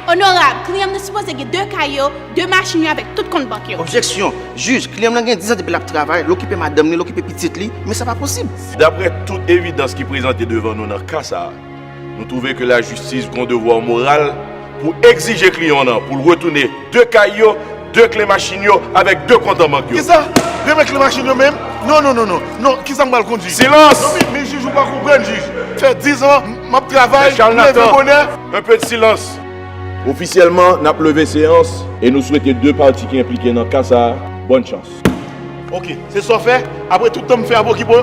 Honorable, client ne suppose qu'il y a 2 caillots, 2 machines avec tout compte bancaire. Objection. Juge, client n'a 10 ans depuis le travail, l'occuper madame, l'occuper petite li, mais ça pas possible. D'après toute évidence qui est présentée devant nous dans le cas, nous trouvons que la justice a un devoir moral pour exiger client pour retourner 2 caillots, 2 clés machines avec 2 comptes en banque. Qui ça? 2 clés machines même? Non, qui ça m'a conduit? Silence! Non, mais juge, je ne pas comprendre, juge. Fait 10 ans, je travaille, un peu de silence. Officiellement, nous avons levé séance et nous souhaitons 2 parties qui impliquées dans le cas. Bonne chance. Ok, c'est ça fait. Après tout le temps, je fais un bon qui pas de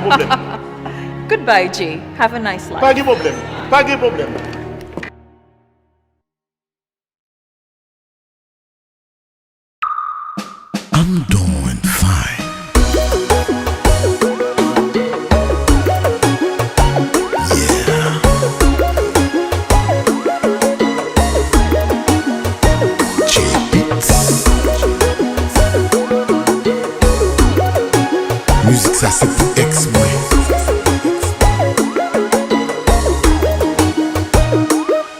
problème. Goodbye, Jay. Have a nice life. Pas de problème. Pas de problème. I'm doing fine. Yeah. JBEATZ. Musique ça c'est pour ex-moi.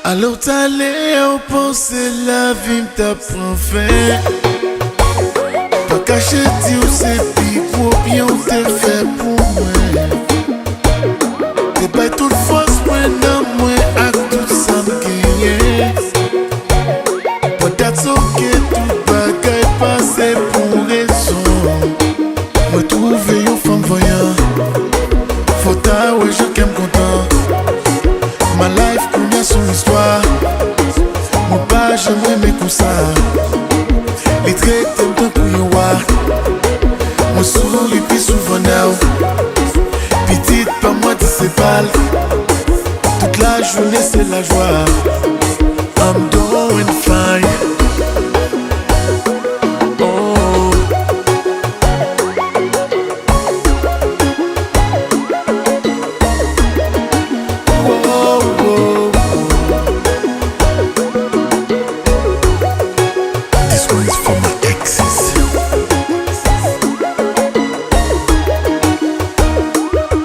Alors t'allais au penser la vie t'apprend fait. Pas caché dire c'est pis pour bien ou te fait pour moi. T'es pas toute force moi dans moi à tout ça m'gagne. But that's okay tout bagaille passé pour raison. Me trouver une femme voyant. Faut ta ouais je qu'aime content. Ma life connaît son histoire. Mon pas j'aimerais mes coups ça. Les traits t'aiment tant pour y voir. Mon souris puis souvent now. Petite pas moi tu sais pas. Toute la journée c'est la joie. I'm doing fine.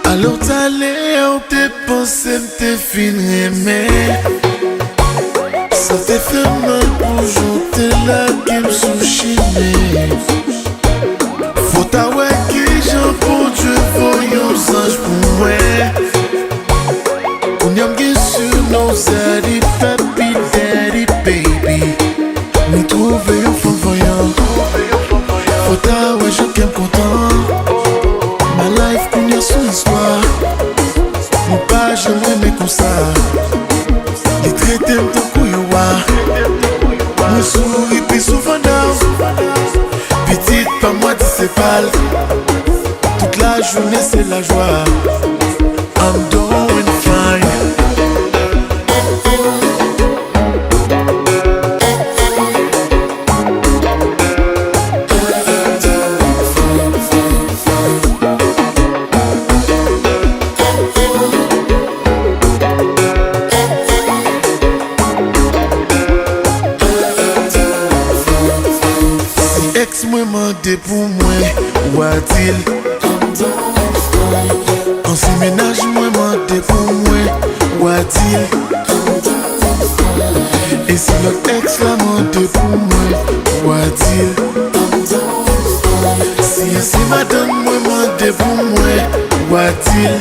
Alors t'allais où t'es pensé m'te fin aimé. Ça te fait mal pour j'étais là qui m'souchine. Faut t'avoir qui j'en pour Dieu voyons ange pour moi. On y a m'gué sur nos zaddy papi daddy baby. Nous trouver un fond voyant. Faut t'avoir je qu'aime content. Ma life connaît son histoire. Mon pas j'aimerais mes comme ça. Les traités me tant couilloua. Mon souris puis souvent down. Petite pas moi tu sais pas. Toute la journée c'est la joie. I'm doing fine. Ex-moi mandé pour moi, ou a-t-il? Ancien ménage moi mandé pour moi, ou a-t-il? Et si l'autre ex l'a mandé pour moi, ou a-t-il? Si madame moi mandé pour moi, ou a-t-il?